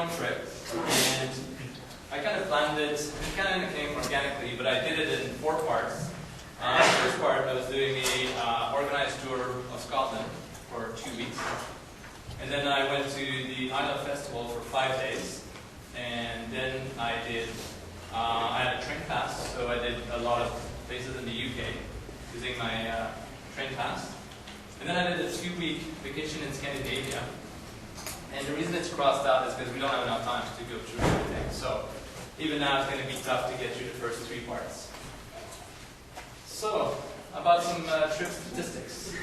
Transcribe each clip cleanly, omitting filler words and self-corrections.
long trip, and I kind of planned it. It kind of came organically, but I did it in 4 parts. The first part, I was doing a organized tour of Scotland for 2 weeks, and then I went to the Islay Festival for 5 days, and then I had a train pass, so I did a lot of places in the UK using my train pass. And then I did a 2-week vacation in Scandinavia. And the reason it's crossed out is because we don't have enough time to go through everything. So even now it's going to be tough to get through the first 3 parts. So, about some trip statistics.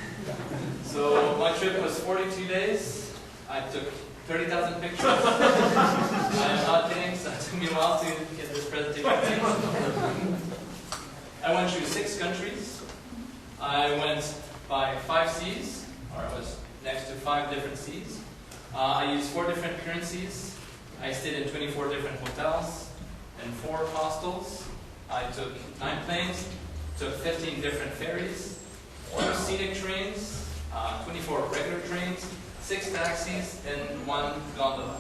So my trip was 42 days. I took 30,000 pictures. I'm not kidding, so it took me a while to get this presentation made. I went through 6 countries. I went by 5 seas, or I was next to 5 different seas. I used 4 different currencies. I stayed in 24 different hotels and 4 hostels. I took 9 planes, took 15 different ferries, 2 scenic trains, 24 regular trains, 6 taxis, and 1 gondola.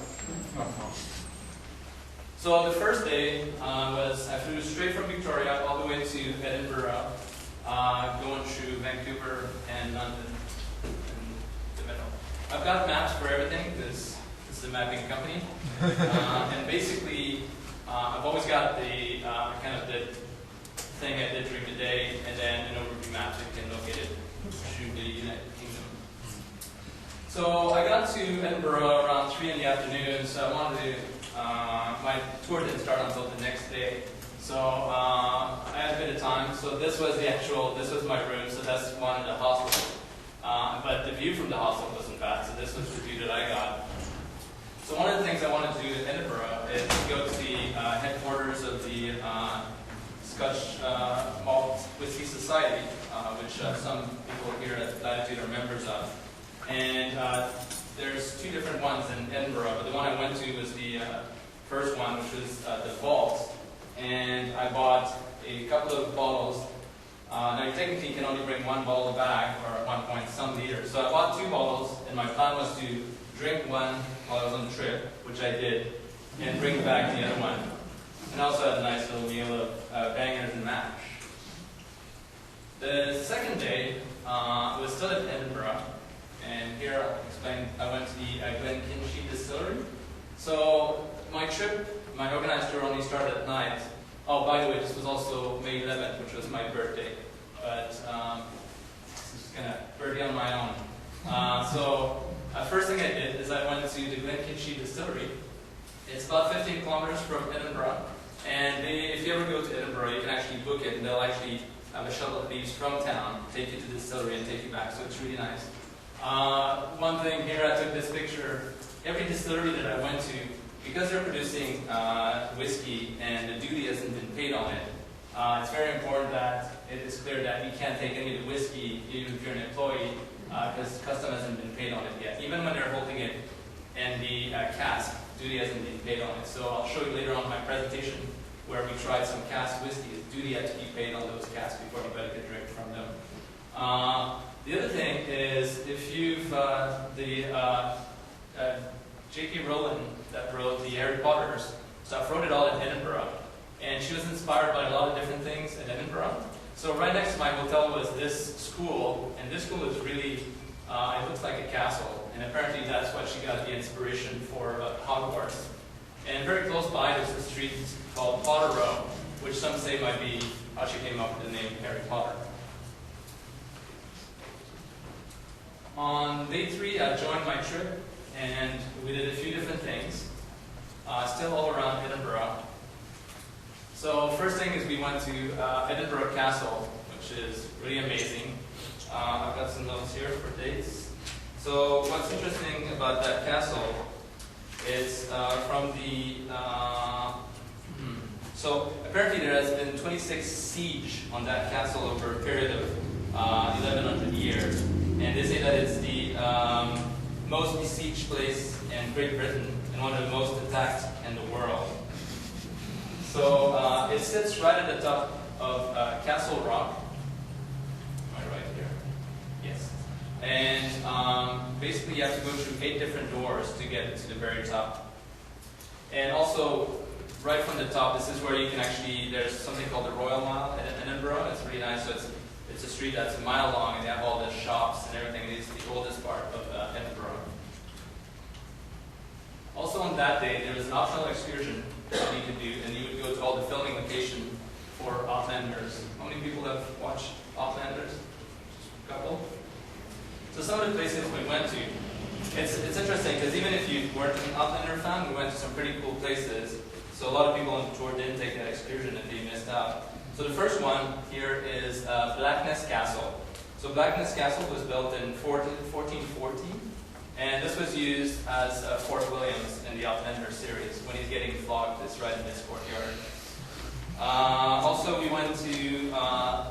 So the first day was I flew straight from Victoria all the way to Edinburgh, going through Vancouver and London in the middle. I've got maps for everything because this is a mapping company, and basically I've always got the kind of the thing I did during the day, and then an overview map so you can locate it through the United Kingdom. So I got to Edinburgh around 3 in the afternoon, so I wanted to, my tour didn't start until the next day. So I had a bit of time, so this was my room, so that's one of the hostels. But the view from the hostel wasn't bad, so this was the view that I got. So one of the things I wanted to do in Edinburgh is go to the headquarters of the Scotch Malt Whisky Society, which some people here at Latitude are members of. And there's 2 different ones in Edinburgh, but the one I went to was the first one, which was the Vault. And I bought a couple of bottles. Now you technically can only bring 1 bottle back, or at one point some liters. So I bought 2 bottles, and my plan was to drink one while I was on the trip, which I did, and bring back the other one. And I also had a nice little meal of bangers and mash. The second day was still at Edinburgh, and here I'll explain. I went to the Glenkinchie distillery. So my trip, my organized tour only started at night. Oh, by the way, this was also May 11th, which was my birthday. But I'm just going to birthday on my own. So first thing I did is I went to the Glenkinchie distillery. It's about 15 kilometers from Edinburgh. And if you ever go to Edinburgh, you can actually book it, and they'll actually have a shuttle that leaves from town, take you to the distillery, and take you back. So it's really nice. One thing here, I took this picture. Every distillery that I went to, because they're producing whiskey and the duty hasn't been paid on it, it's very important that it is clear that you can't take any of the whiskey, even if you're an employee, because custom hasn't been paid on it yet. Even when they're holding it in the cask, duty hasn't been paid on it. So I'll show you later on in my presentation where we tried some cask whiskey. Duty had to be paid on those casks before anybody could drink from them. The other thing is, if you've J.K. Rowling that wrote the Harry Potters, so I wrote it all in Edinburgh, and she was inspired by a lot of different things in Edinburgh. So right next to my hotel was this school, and this school is really, it looks like a castle, and apparently that's what she got the inspiration for Hogwarts. And very close by there's a street called Potter Row, which some say might be how she came up with the name Harry Potter. On day 3, I joined my trip, and we did a few different things, still all around Edinburgh. So first thing is we went to Edinburgh Castle, which is really amazing. I've got some notes here for dates. So what's interesting about that castle is from the... so apparently there has been 26 siege on that castle over a period of 1100 years. And they say that it's the most besieged place in Great Britain and one of the most attacked in the world. So it sits right at the top of Castle Rock. Am I right here? Yes. And basically you have to go through 8 different doors to get to the very top. And also, right from the top, this is where you can actually, there's something called the Royal Mile in Edinburgh. It's really nice. So it's a street that's a mile long, and they have all the shops and everything. It's the oldest part of Edinburgh. Also on that day, there was an optional excursion that you could do, and you would go to all the filming location for Outlanders. How many people have watched Outlanders? Just a couple. So some of the places we went to, it's interesting because even if you weren't an Outlander fan, we went to some pretty cool places. So a lot of people on the tour didn't take that excursion and they missed out. So the first one here is Blackness Castle. So Blackness Castle was built in 1440, and this was used as Fort Williams in the Outlander series. When he's getting flogged, it's right in this courtyard. Also, we went to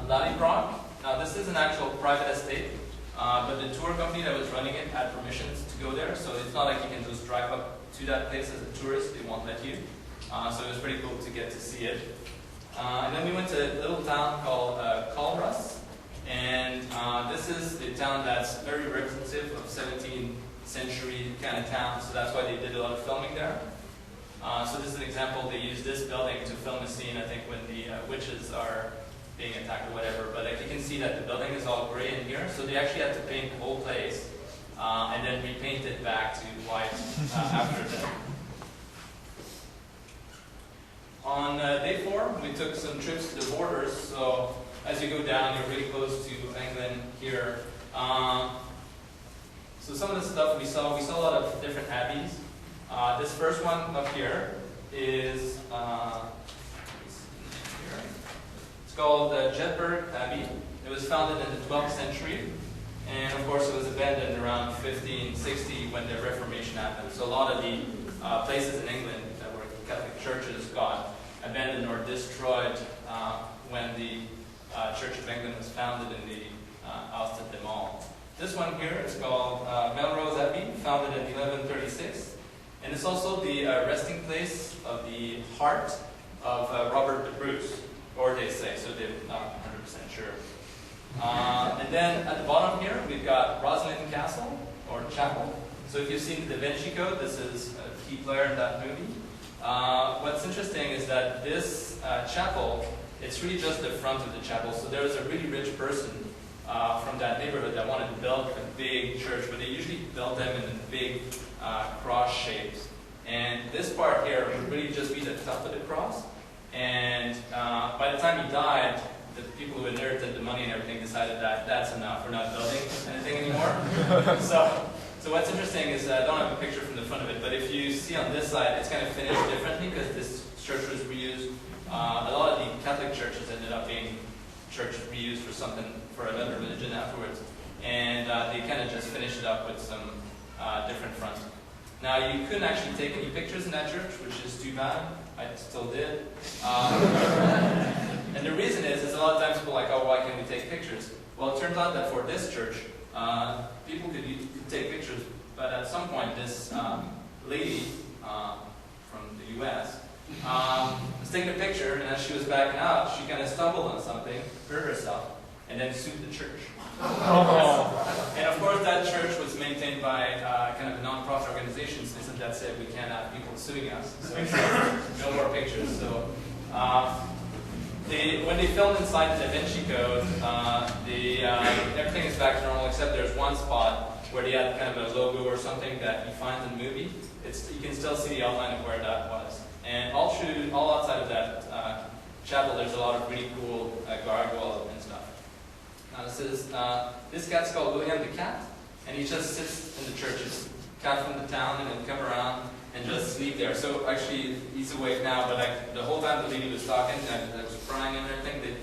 Lepop. Now, this is an actual private estate, but the tour company that was running it had permissions to go there, so it's not like you can just drive up to that place as a tourist. They won't let you. So it was pretty cool to get to see it. And then we went to a little town called Thurs, and this is a town that's very representative of 17th century kind of town, so that's why they did a lot of filming there. So this is an example. They used this building to film a scene, I think, when the witches are being attacked or whatever. But like you can see that the building is all gray in here, so they actually had to paint the whole place and then repaint it back to white after that. On day 4, we took some trips to the borders. So as you go down, you're really close to England here. So some of the stuff we saw a lot of different abbeys. This first one up here is it's called Edinburgh Abbey. It was founded in the 12th century, and of course it was abandoned around 1560 when the Reformation happened. So a lot of the places in England that were Catholic churches got abandoned or destroyed when the Church of England was founded and they ousted them all. This one here is called Melrose Abbey, founded in 1136. And it's also the resting place of the heart of Robert the Bruce, or they say, so they're not 100% sure. And then at the bottom here, we've got Rosslyn Castle, or Chapel. So if you've seen the Da Vinci Code, this is a key player in that movie. What's interesting is that this chapel, it's really just the front of the chapel. So there was a really rich person from that neighborhood that wanted to build a big church, but they usually built them in big cross shapes. And this part here would really just be the top of the cross. And by the time he died, the people who inherited the money and everything decided that that's enough, we're not building anything anymore. So what's interesting is I don't have a picture from the front of it, but if you see on this side, it's kind of finished differently because this church was reused. A lot of the Catholic churches ended up being church reused for something, for another religion afterwards. And they kind of just finished it up with some different fronts. Now, you couldn't actually take any pictures in that church, which is too bad. I still did. And the reason is a lot of times people are like, oh, why can't we take pictures? Well, it turns out that for this church, people could take pictures, but at some point, this lady from the US was taking a picture, and as she was backing out, she kind of stumbled on something, hurt herself, and then sued the church. And of course, that church was maintained by kind of a non-profit organization, so that said we can't have people suing us, so no more pictures. So when they filmed inside the Da Vinci Code, everything is back to normal, except there's one spot where they had kind of a logo or something that you find in the movie. You can still see the outline of where that was. And all outside of that chapel, there's a lot of really cool gargoyle and stuff. Now this cat's called William the Cat, and he just sits in the church. It's a cat from the town, and he'll come around and just sleep there. So actually, he's awake now, but like the whole time the lady was talking, and I was crying and everything, the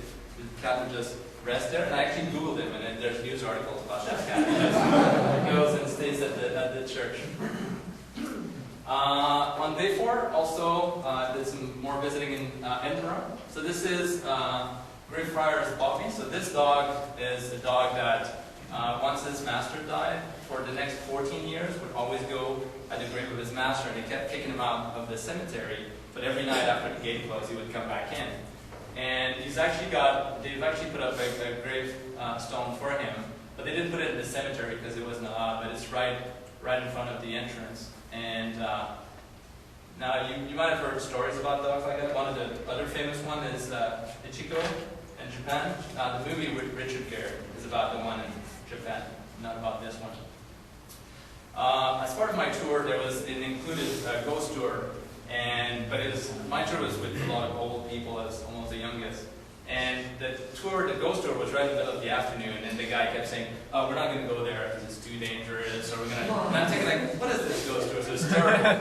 cat would just rest there. And I actually Googled him, and then there's news articles about that cat. He just goes and stays at the church. On day 4, also did some more visiting in Edinburgh. So this is Grey Friars Bobby. So this dog is a dog that once his master died, for the next 14 years would always go at the grave of his master, and they kept kicking him out of the cemetery. But every night after the gate closed, he would come back in. And they've actually put up a grave stone for him, but they didn't put it in the cemetery because it wasn't allowed. But it's right in front of the entrance. And Now, you might have heard stories about dogs like that. One of the other famous one is Ichiko in Japan. The movie with Richard Gere is about the one in Japan, not about this one. As part of my tour, there was an included ghost tour, but my tour was with a lot of old people. I was almost the youngest. And the ghost tour was right in the middle of the afternoon, and the guy kept saying, "Oh, we're not going to go there because it's too dangerous." Or we're going to. And I'm thinking, like, what is this ghost tour? So it's terrible.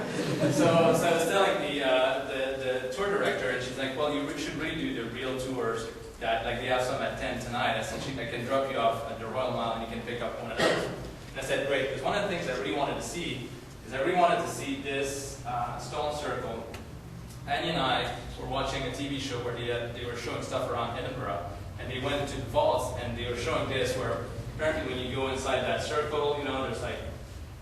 so I was telling the tour director, and she's like, "Well, you should really do the real tours. That like they have some at 10 tonight. I said, I can drop you off at the Royal Mile, and you can pick up one of those." And I said, "Great," because one of the things I really wanted to see is I really wanted to see this stone circle. Annie and I were watching a TV show where they were showing stuff around Edinburgh, and they went to the vaults, and they were showing this where apparently when you go inside that circle, there's like,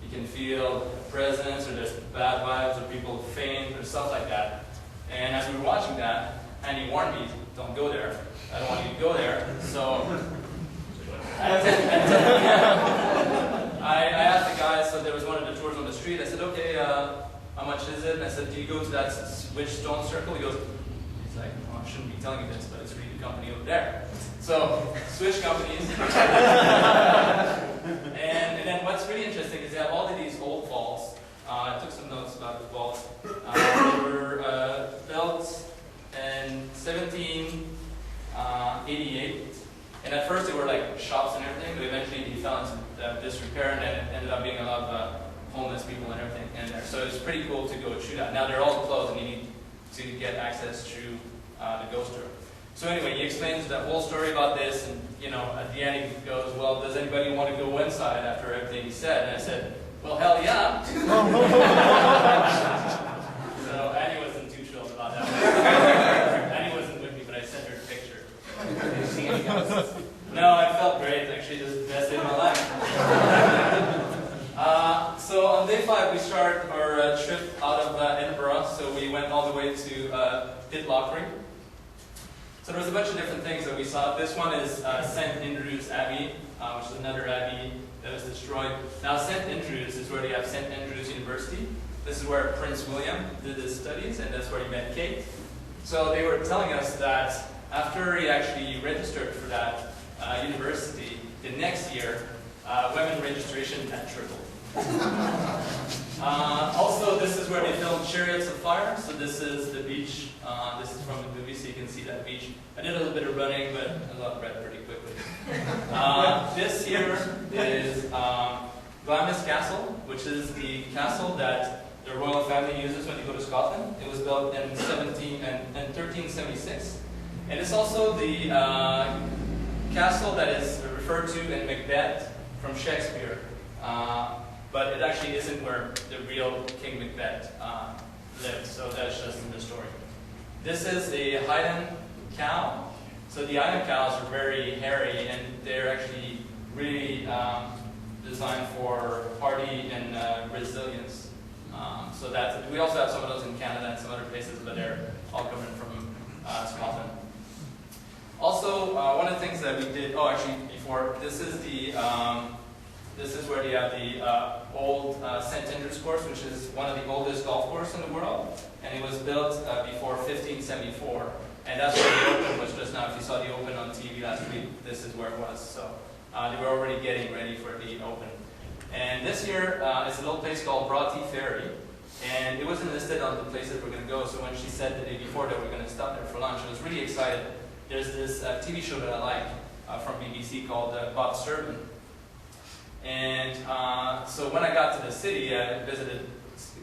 you can feel presence, or there's bad vibes, or people faint, or stuff like that. And as we were watching that, Annie warned me, "Don't go there. I don't want you to go there." So I asked the guy, so there was one of the tours on the street, I said, "Okay, how much is it?" And I said, "Do you go to that which stone circle?" He's like, "Oh, I shouldn't be telling you this, but it's really the company over there." So, switch companies. and then what's really interesting is they have all of these old vaults. I took some notes about the vaults. They were built in 1788. And at first they were like shops and everything, but eventually they fell into disrepair, and then it ended up being a lot of homeless people and everything in there. So it's pretty cool to go through that. Now they're all closed, and you need to get access through the ghost tour. So anyway, he explains that whole story about this, and at the end he goes, "Well, does anybody want to go inside after everything he said?" And I said, "Well, hell yeah." So Annie wasn't too thrilled about that. Annie wasn't with me, but I sent her a picture. Did you see any ghosts? No, I felt great. Actually, this is the best day of my life. So on day 5, we start our trip out of Edinburgh. So we went all the way to Pitlochry. So there was a bunch of different things that we saw. This one is St. Andrew's Abbey, which is another abbey that was destroyed. Now St. Andrew's is where they have St. Andrew's University. This is where Prince William did his studies, and that's where he met Kate. So they were telling us that after he actually registered for that university, the next year, women registration had tripled. Also, this is where they filmed Chariots of Fire. So this is the beach. This is from the movie, so you can see that beach. I did a little bit of running, but I lost breath pretty quickly. This here is Inverness Castle, which is the castle that the royal family uses when they go to Scotland. It was built in 1376. And it's also the castle that is referred to in Macbeth from Shakespeare. But it actually isn't where the real King Macbeth lived, so that's just in the story. This is a Highland cow. So the Highland cows are very hairy, and they're actually really designed for hardy and resilience. So that's, we also have some of those in Canada and some other places, but they're all coming from Scotland. Also, one of the things that we did, before, this is where they have the old St. Andrews course, which is one of the oldest golf courses in the world, and it was built before 1574, and that's where the Open was just now. If you saw the Open on TV last week, this is where it was. So they were already getting ready for the Open. And this year is a little place called Broughty Ferry, and it wasn't listed on the places we're going to go. So when she said the day before that we're going to stop there for lunch, I was really excited. There's this TV show that I like from BBC called Bob Servant. And so when I got to the city, I visited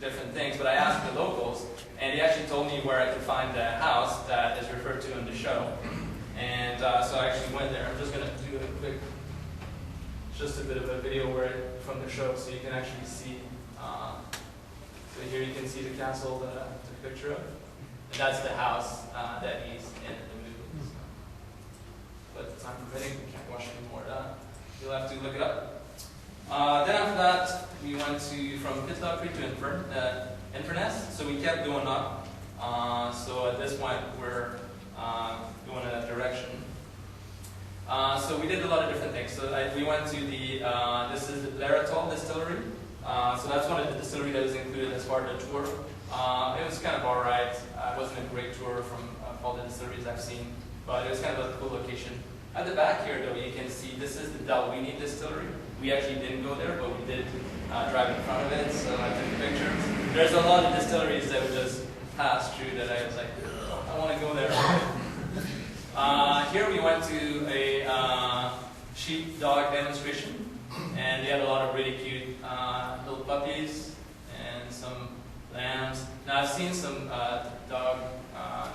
different things, but I asked the locals, and they actually told me where I could find the house that is referred to in the show. And so I actually went there. I'm just going to do a quick, just a bit of a video from the show, so you can actually see. So here you can see the castle that I took a picture of. And that's the house that he's in the movie. But time permitting, we can't watch any more of that. You'll have to look it up. Then after that, we went from Pitlochry to Inverness, so we kept going up. So at this point, we're going in that direction. So we did a lot of different things. So we went to this is the Lepop distillery. So that's one of the distillery that was included as part of the tour. It kind of alright. It wasn't a great tour from all the distilleries I've seen, but it was kind of a cool location. At the back here, though, you can see this is the Dalwhinnie distillery. We actually didn't go there, but we did drive in front of it, so I took pictures. There's a lot of distilleries that would just pass through that I was like, I want to go there. Here we went to a sheepdog demonstration, and they had a lot of really cute little puppies and some lambs. Now I've seen some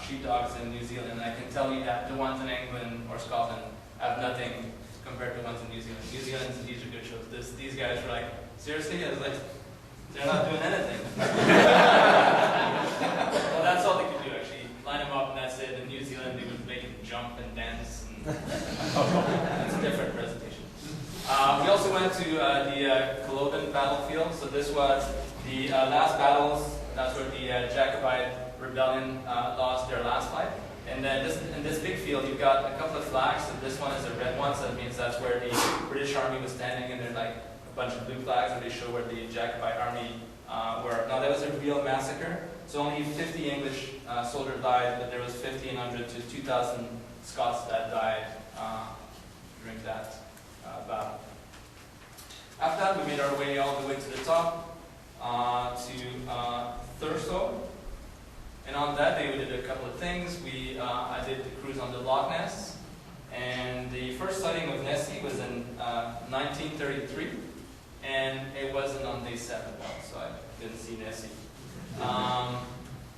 sheepdogs in New Zealand, and I can tell you that the ones in England or Scotland have nothing compared to the ones in New Zealand. New Zealand, these are good shows. These guys were like, seriously? I was like, they're not doing anything. Well, that's all they could do, actually. Line them up and that's it. In New Zealand, they would make them jump and dance. And it's a different presentation. We also went to the Culloden battlefield. So this was the last battles. That's where the Jacobite rebellion lost their last fight. And then in this big field, you've got a couple of flags. So this one is a red one, so that means that's where the British Army was standing, and there's like a bunch of blue flags where they show where the Jacobite army were. Now, that was a real massacre. So only 50 English soldiers died, but there was 1,500 to 2,000 Scots that died during that battle. After that, we made our way all the way to the top to Thurso. And on that day, we did a couple of things. I did the cruise on the Loch Ness, and the first sighting of Nessie was in 1933, and it wasn't on day 7, so I didn't see Nessie.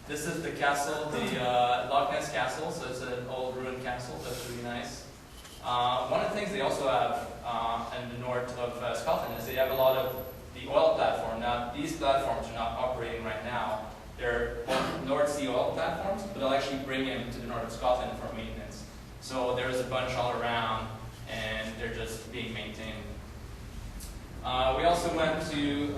This is the castle, the Loch Ness Castle, so it's an old ruined castle. That's really nice. One of the things they also have in the north of Scotland is they have a lot of the oil platform. Now, these platforms are not operating right now. They're North Sea oil platforms, but they'll actually bring them to the north of Scotland for maintenance. So there's a bunch all around, and they're just being maintained. We also went to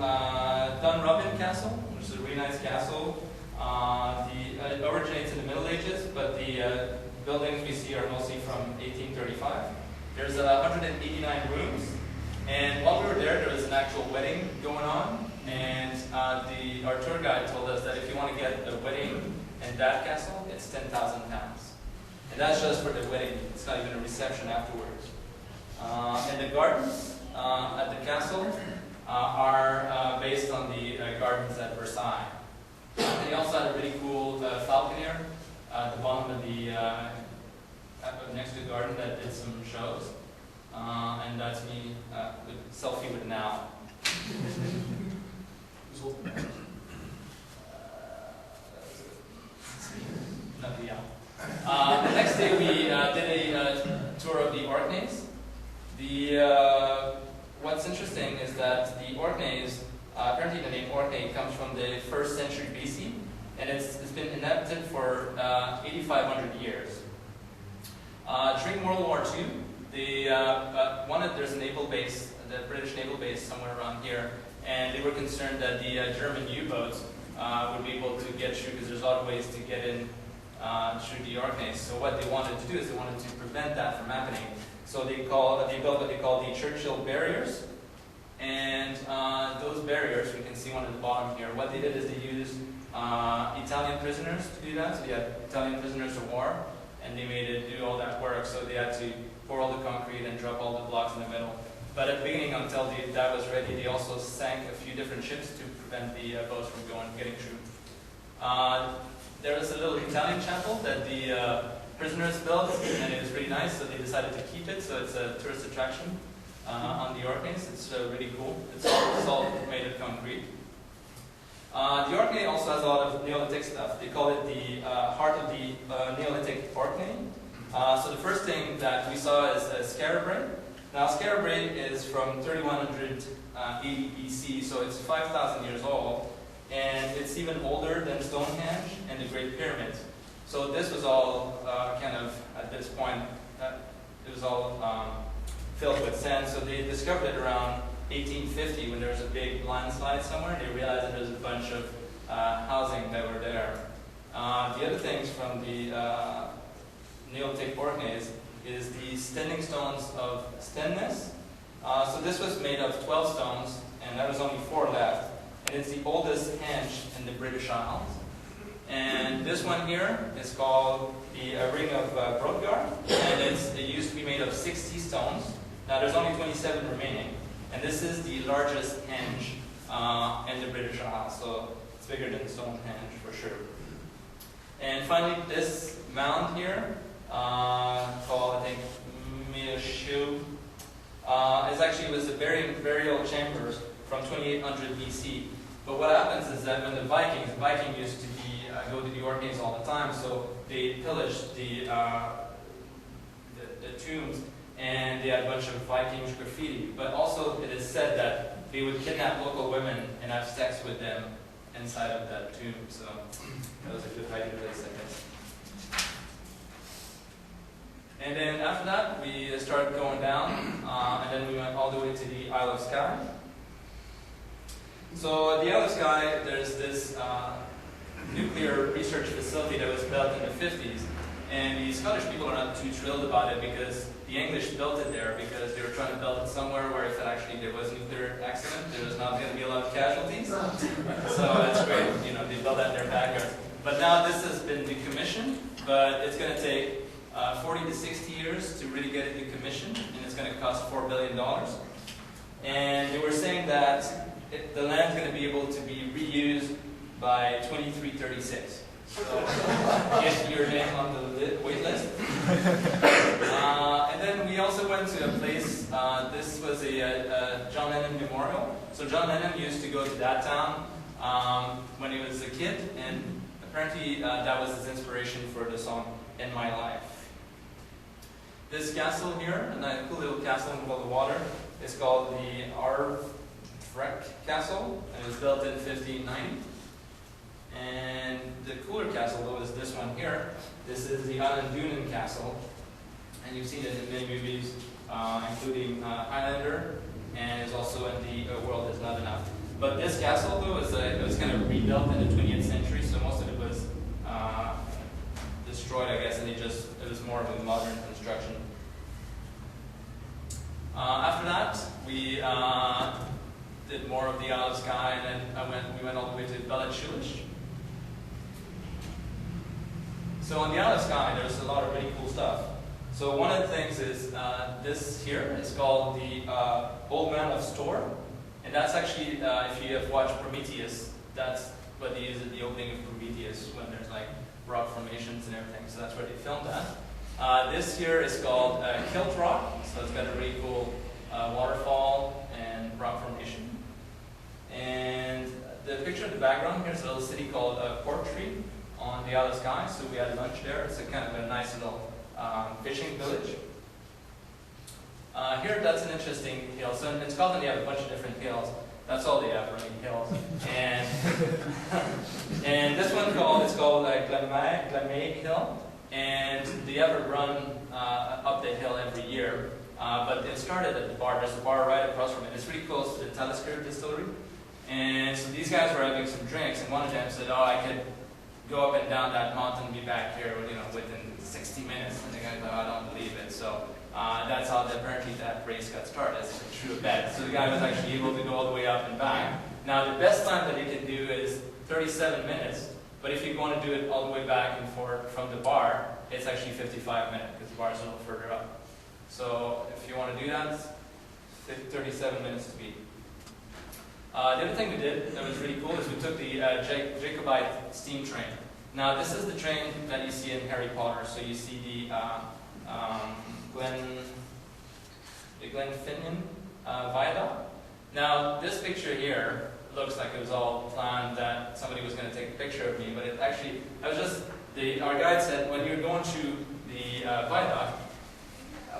Dunrobin Castle, which is a really nice castle. It originates in the Middle Ages, but the buildings we see are mostly from 1835. There's 189 rooms, and while we were there was an actual wedding going on. And our tour guide told us that if you want to get a wedding in that castle, it's £10,000. And that's just for the wedding. It's not even a reception afterwards. And the gardens at the castle are based on the gardens at Versailles. They also had a really cool falconer at the bottom of the next to the garden that did some shows. And that's me with selfie with an owl. The next day we did a tour of the Orkneys. What's interesting is that the Orkneys, apparently the name Orkney comes from the 1st century BC, and it's been inhabited for 8,500 years. During World War II, there's a naval base, the British naval base somewhere around here, and they were concerned that the German U-boats would be able to get through, because there's a lot of ways to get in through the Orkneys. So what they wanted to do is they wanted to prevent that from happening. So they built what they call the Churchill barriers, and those barriers, we can see one at the bottom here. What they did is they used Italian prisoners to do that. So they had Italian prisoners of war, and they made it do all that work. So they had to pour all the concrete and drop all the blocks in the middle. But at the beginning, until that was ready, they also sank a few different ships to prevent the boats from getting through. There was a little Italian chapel that the prisoners built, and it was really nice, so they decided to keep it. So it's a tourist attraction on the Orkneys. It's really cool. It's all made of concrete. The Orkney also has a lot of Neolithic stuff. They call it the heart of the Neolithic Orkney. So the first thing that we saw is a scarabray. Now, scarabray is from 3100 AD BC, so it's 5,000 years old, and it's even older than Stonehenge and the Great Pyramid. So this was all kind of, at this point, it was all filled with sand. So they discovered it around 1850 when there was a big landslide somewhere. They realized that there was a bunch of housing that were there. The other things from the Neolithic Orkneys is the standing stones of Inverness. So this was made of 12 stones, and there was only 4 left. And it's the oldest henge in the British Isles. And this one here is called the Ring of Brodgar, and it used to be made of 60 stones. Now there's only 27 remaining, and this is the largest henge in the British Isles, so it's bigger than Stonehenge for sure. And finally, this mound here, called, I think, Miashu, was a burial chambers from 2800 BC. But what happens is that when the Viking used to go to the Orkneys all the time, so they pillaged the tombs, and they had a bunch of Viking graffiti. But also, it is said that they would kidnap local women and have sex with them inside of that tomb. So that was a good hiding place, I guess. And then after that, we started going down, and then we went all the way to the Isle of Skye. So at the Isle of Skye, there's this nuclear research facility that was built in the 50s, and the Scottish people are not too thrilled about it because the English built it there because they were trying to build it somewhere where if actually there was a nuclear accident, there was not going to be a lot of casualties. So that's great, they built that in their backyard. But now this has been decommissioned, but it's going to take 40 to 60 years to really get it decommissioned, and it's going to cost $4 billion. And they were saying that the land's going to be able to be reused by 2336. So get your name on the wait list. And then we also went to a place, this was a John Lennon memorial. So John Lennon used to go to that town when he was a kid, and apparently that was his inspiration for the song In My Life. This castle here, a cool little castle in the water, is called the Ardfreck Castle, and it was built in 1590. And the cooler castle, though, is this one here. This is the Alan Castle, and you've seen it in many movies, including Highlander, and it's also in The World Is Not Enough. But this castle, though, it was kind of rebuilt in the 20th century, so most of it was destroyed, I guess, and it was more of a modern construction. After that, we did more of the Isle of Skye, and then we went all the way to Ballachulish. So on the Isle of Skye, there's a lot of really cool stuff. So one of the things is this here is called the Old Man of Storr, and that's actually, if you have watched Prometheus, that's what they use at the opening of Prometheus when there's like rock formations and everything. So that's where they filmed that. This here is called Kilt Rock, so it's got a really cool waterfall and rock formation. And the picture in the background here is a little city called Portree on the Isle of Skye, so we had lunch there. It's a kind of a nice little fishing village. Here, that's an interesting hill. So in Scotland, you have a bunch of different hills. That's all they have, really, hills. And and this one is called Glenmeig Hill, and they have a run up the hill every year. But it started at the bar. There's a bar right across from it. It's really close to the Talisker distillery. And so these guys were having some drinks, and one of them said, "Oh, I could go up and down that mountain and be back here, within 60 minutes." And the guy thought, "I don't believe it." So that's how apparently that race got started. It's a true bet. So the guy was actually able to go all the way up and back. Now the best time that he can do is 37 minutes. But if you want to do it all the way back and forth from the bar, it's actually 55 minutes because the bar is a little further up. So if you want to do that, 37 minutes to beat. The other thing we did that was really cool is we took the Jacobite steam train. Now this is the train that you see in Harry Potter. So you see the Glenfinnan viaduct. Now this picture here looks like it was all planned that somebody was going to take a picture of me, but it actually, our guide said when you're going through the viaduct,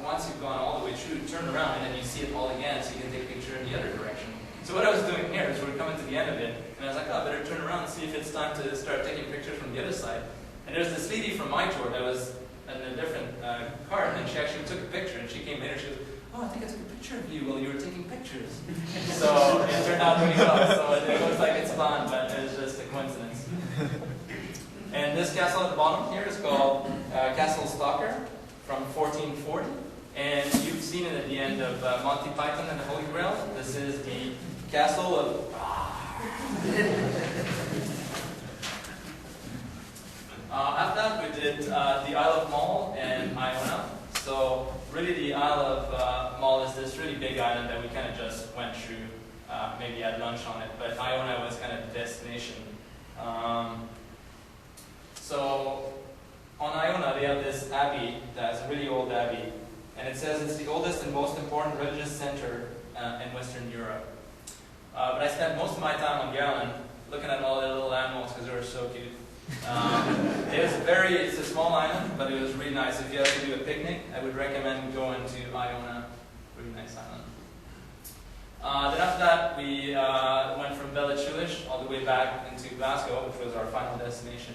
once you've gone all the way through, turn around and then you see it all again so you can take a picture in the other direction. So what I was doing here is we're coming to the end of it, and I was like, oh, I better turn around and see if it's time to start taking pictures from the other side. And there's this lady from my tour that was in a different cart, and she actually took a picture, and she came later, she goes, oh, I think I took a picture of you while you were taking pictures. So it turned out really well. So it looks like it's fun, but it's just a coincidence. And this castle at the bottom here is called Castle Stalker from 1440. And you've seen it at the end of Monty Python and the Holy Grail. This is the castle of... did the Isle of Mull and Iona. So really the Isle of Mull is this really big island that we kind of just went through, maybe had lunch on it, but Iona was kind of the destination. So on Iona they have this abbey that's a really old abbey, and it says it's the oldest and most important religious center in Western Europe. But I spent most of my time on the island looking at all the little animals because they were so cute. It's a small island, but it was really nice. If you have to do a picnic, I would recommend going to Iona. Really nice island. Then after that, we went from Ballachulish all the way back into Glasgow, which was our final destination.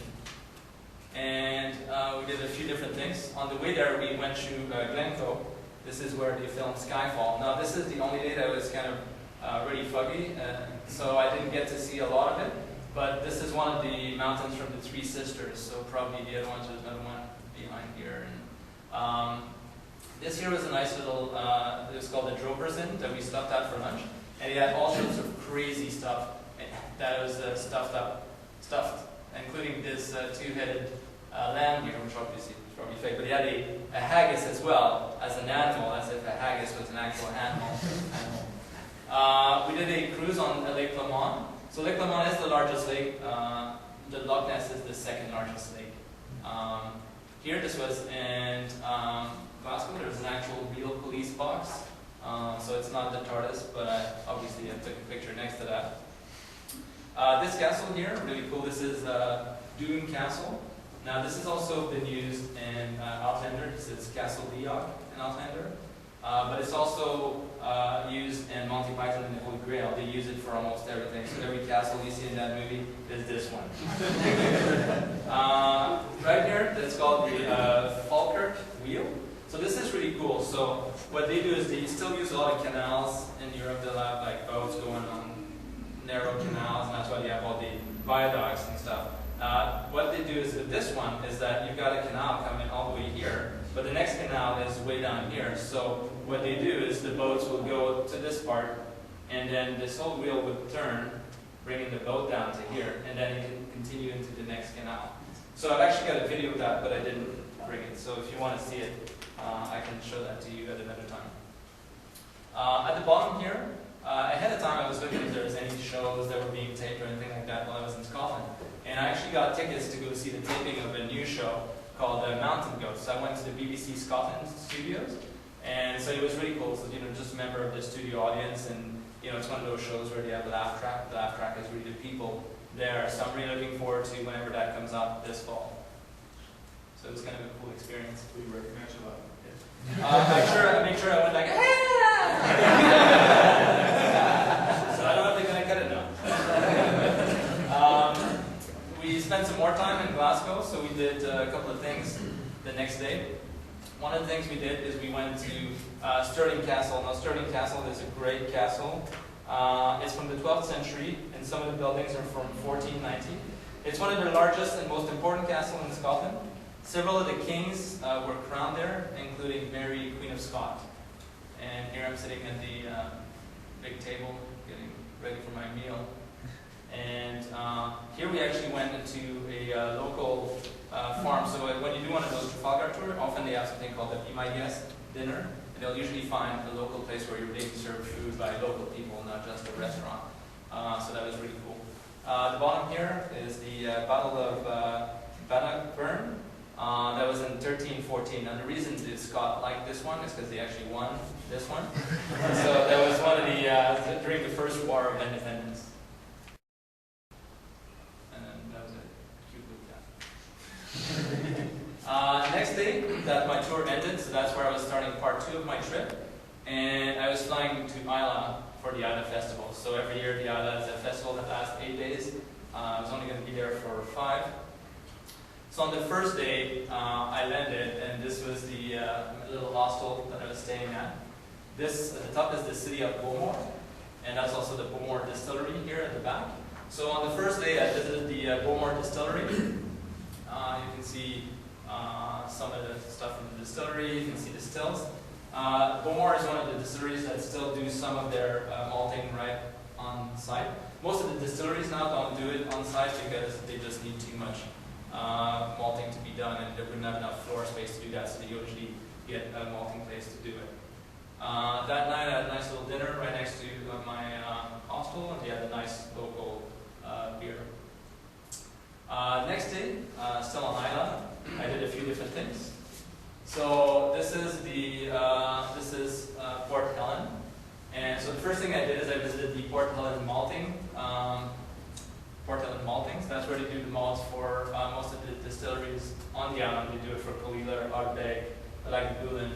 And we did a few different things. On the way there, we went to Glasgow. This is where they filmed Skyfall. Now, this is the only day that was kind of really foggy, so I didn't get to see a lot of it. But this is one of the mountains from the Three Sisters, so probably the other ones, there's another one behind here. And, this here was a nice little, it was called the Drover's Inn that we stopped at for lunch. And it had all sorts of crazy stuff that was stuffed, including this two-headed lamb here, which obviously is probably fake. But he had a haggis as well, as an animal, as if a haggis was an actual animal. We did a cruise on Lake Lepop. So Lake Lepop is the largest lake. The Loch Ness is the second largest lake. Here, this was in Glasgow. There's an actual real police box. So it's not the TARDIS, but obviously I took a picture next to that. This castle here, really cool. This is Doon Castle. Now this has also been used in Outlander. This is Castle Leoch in Outlander. But it's also used in Monty Python and the Holy Grail. They use it for almost everything. So every castle you see in that movie is this one. Right here, it's called the Falkirk Wheel. So this is really cool. So what they do is they still use a lot of canals in Europe. They'll have like boats going on narrow canals, and that's why they have all the viaducts and stuff. What they do is with this one is that you've got a canal coming all the way here, but the next canal is way down here. So what they do is the boats will go to this part, and then this whole wheel would turn, bringing the boat down to here, and then it can continue into the next canal. So I've actually got a video of that, but I didn't bring it. So if you want to see it, I can show that to you at another time. At the bottom here, ahead of time I was looking if there was any shows that were being taped or anything like that while I was in Scotland. And I actually got tickets to go see the taping of a new show called Mountain Goats. So I went to the BBC Scotland studios, and so it was really cool. So, just a member of the studio audience, and it's one of those shows where they have a laugh track. The laugh track is really the people there. So I'm really looking forward to whenever that comes out this fall. So it was kind of a cool experience. Will you recognize a lot? I make sure I went like, hey! So I don't know if they're going to cut it now. We spent some more time in Glasgow, so we did a couple of things the next day. One of the things we did is we went to Stirling Castle. Now Stirling Castle is a great castle. It's from the 12th century, and some of the buildings are from 1490. It's one of the largest and most important castles in Scotland. Several of the kings were crowned there, including Mary, Queen of Scots. And here I'm sitting at the big table, getting ready for my meal. And here we actually went into a local farm. So when you do one of those Trafalgar tours, often they have something called a Be My Guest dinner. And they'll usually find a local place where you're being served food by local people, not just a restaurant. So that was really cool. The bottom here is the Battle of Ballachulish. That was in 1314. Now the reason the Scot liked this one is because they actually won this one. So that was one of the, during the First War of Independence. And then that was a cute look at. Next day, that my tour ended, so that's where I was starting part 2 of my trip. And I was flying to Islay for the Islay Festival. So every year the Islay is a festival that lasts 8 days. I was only going to be there for 5. So on the first day, I landed, and this was the little hostel that I was staying at. This, at the top, is the city of Beaumont, and that's also the Beaumont Distillery here at the back. So on the first day, I visited the Beaumont Distillery. You can see some of the stuff from the distillery. You can see the stills. Beaumont is one of the distilleries that still do some of their malting right on site. Most of the distilleries now don't do it on site because they just need too much malting to be done, and they wouldn't have enough floor space to do that, so they usually get a malting place to do it. That night I had a nice little dinner right next to my hostel, and they had a nice local beer. Next day, still on Islay, I did a few different things. So this is Port Helen, and so the first thing I did is I visited the Port Helen malting. So that's where they do the malts for most of the distilleries on the island. They do it for Colilla, Ardbeg, Ballachulish.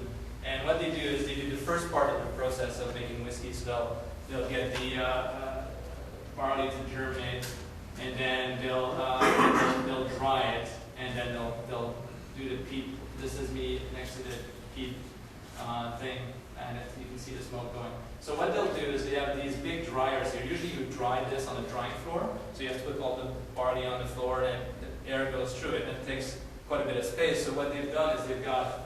And what they do is they do the first part of the process of making whiskey. So they'll get the barley to germinate, and then they'll dry it, and then they'll do the peat. This is me next to the peat thing, and you can see the smoke going. So what they'll do is they have these big dryers here. Usually you dry this on the drying floor, so you have to put all the barley on the floor, and the air goes through it, and it takes quite a bit of space. So what they've done is they've got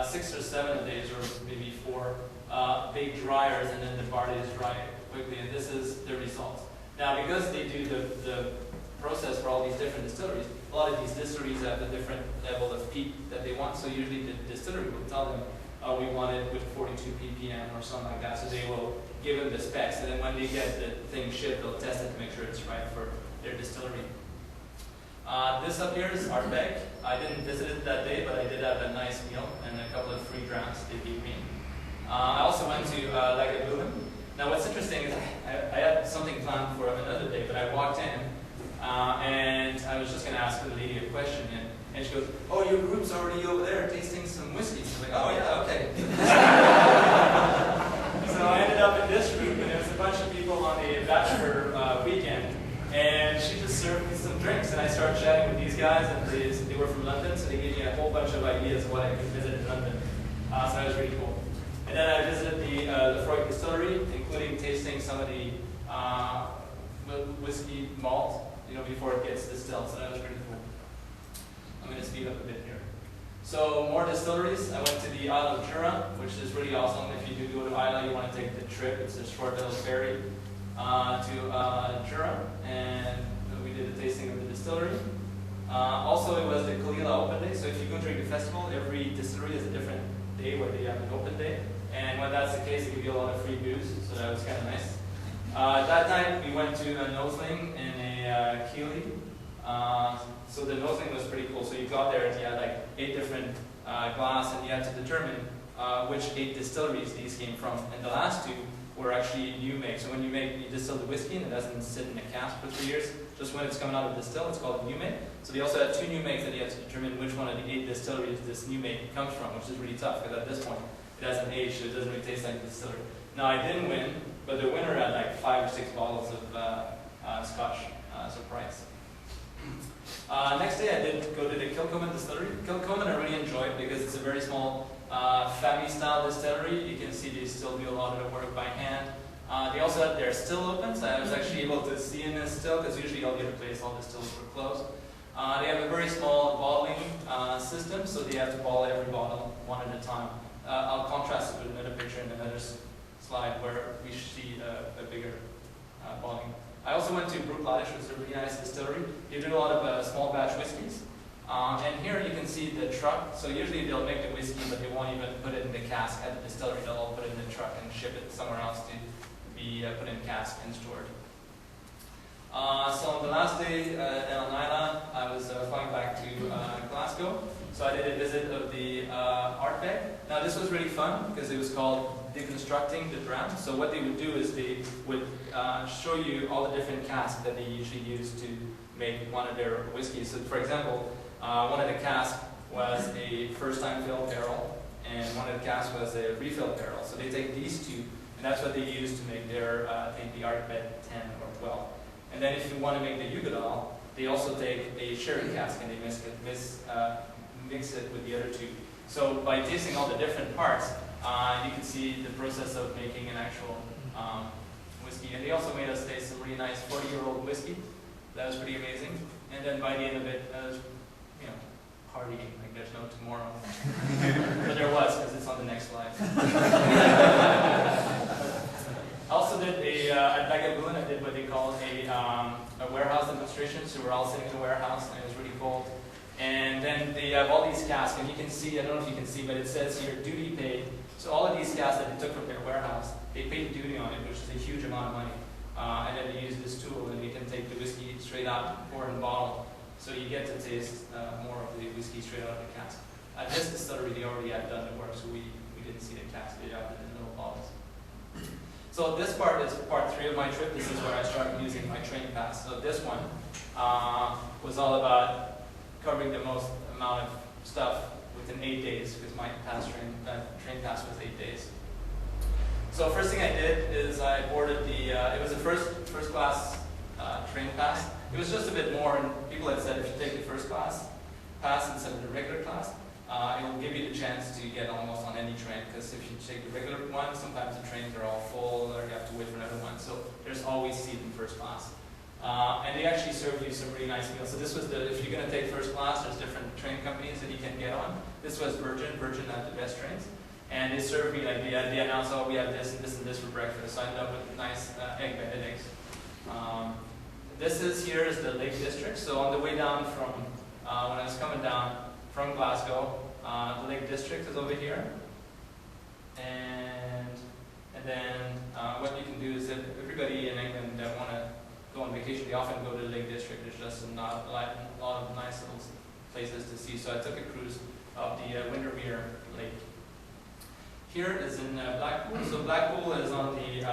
6 or 7 of these, or maybe 4 big dryers, and then the barley is dry quickly, and this is the result. Now, because they do the process for all these different distilleries, a lot of these distilleries have a different level of peat that they want, so usually the distillery will tell them, we want it with 42 ppm or something like that, so they will give them the specs, and then when they get the thing shipped, they'll test it to make sure it's right for their distillery. This up here is Ardbeg. I didn't visit it that day, but I did have a nice meal and a couple of free drinks they gave me. I also went to Lepop. Now what's interesting is I had something planned for another day, but I walked in and I was just going to ask the lady a question, and she goes, "Oh, your group's already over there tasting some whiskey." So I'm like, "Oh yeah, okay." So I ended up in this group, and there was a bunch of people on a bachelor weekend, and she just served me some drinks, and I started chatting with these guys, and they were from London, so they gave me a whole bunch of ideas of what I could visit in London. So that was really cool. And then I visited the Lefroy distillery, including tasting some of the whiskey malt, before it gets distilled. So that was pretty cool. I'm going to speed up a bit here. So more distilleries. I went to the Isle of Jura, which is really awesome. If you do go to Islay, you want to take the trip. It's a short little ferry to Jura, and we did a tasting of the distillery. Also, it was the Colilla Open Day. So if you go during the festival, every distillery has a different day where they have an open day. And when that's the case, they give you a lot of free booze, so that was kind of nice. That night, we went to a noseling and a Keeley. So the noseling was pretty cool. So you got there and you had like 8 different glass, and you had to determine which 8 distilleries these came from. And the last 2 were actually new make. So when you distill the whiskey and it doesn't sit in a cask for 3 years, just when it's coming out of the distill, it's called a new make. So they also had 2 new makes that you had to determine which one of the 8 distilleries this new make comes from, which is really tough because at this point it hasn't aged, so it doesn't really taste like the distillery. Now I didn't win, but the winner had like 5 or 6 bottles of Scotch, surprise. Next day I did go to the Kilcoman distillery. Kilcoman I really enjoyed because it's a very small family style distillery. You can see they still do a lot of the work by hand. They also had their still open, so I was actually able to see in this still, because usually all the other places, all the stills were closed. They have a very small bottling system, so they have to bottle every bottle one at a time. I'll contrast it with another picture in another slide where we see a bigger bottling. I also went to Ballachulish, which is a really nice distillery. They do a lot of small batch whiskeys. And here you can see the truck. So usually they'll make the whiskey, but they won't even put it in the cask at the distillery. They'll all put it in the truck and ship it somewhere else to be put in cask and stored. So on the last day on Islay, I was flying back to Glasgow. So I did a visit of the Ardbeg. Now this was really fun because it was called Deconstructing the Dram. So what they would do is they would show you all the different casks that they usually use to make one of their whiskeys. So for example, one of the casks was a first-time fill barrel, and one of the casks was a refill barrel. So they take these 2, and that's what they use to make their, I think, the Ardbeg 10 or 12. And then if you want to make the Ugadal, they also take a sherry cask and they mix it with the other 2. So by tasting all the different parts, you can see the process of making an actual whiskey. And they also made us taste some really nice 40-year-old whiskey. That was pretty amazing. And then by the end of it, was, partying like there's no tomorrow. But there was, because it's on the next slide. I also did at Ballachulish, I did what they call a warehouse demonstration. So we're all sitting in a warehouse, and it was really cold. then they have all these casks, and you can see, I don't know if you can see, but it says here, duty paid. So all of these casks that they took from their warehouse, they paid duty on it, which is a huge amount of money. And then they use this tool, and you can take the whiskey straight out, pour it in a bottle. So you get to taste more of the whiskey straight out of the cask. At this distillery, they already had done the work, so we didn't see the cask, they have it in little bottles. So this part is part 3 of my trip. This is where I started using my train pass. So this one was all about covering the most amount of stuff within 8 days, because my train pass was 8 days. So first thing I did is I boarded the, it was a first class train pass. It was just a bit more, and people had said if you take the first class pass instead of the regular class, it will give you the chance to get almost on any train, because if you take the regular one, sometimes the trains are all full, or you have to wait for another one. So there's always seat in first class. And they actually serve you some really nice meals. So this was if you're going to take first class, there's different train companies that you can get on. This was Virgin had the best trains. And they served me, like, they announced, oh, we have this and this and this for breakfast. So I ended up with nice egg Benedicts. Here is the Lake District. So on the way down from, when I was coming down from Glasgow, the Lake District is over here. And then what you can do is that everybody in England that want to go on vacation, they often go to the Lake District. There's just a lot of nice little places to see. So I took a cruise of the Windermere Lake. Here is in Blackpool. So Blackpool is on the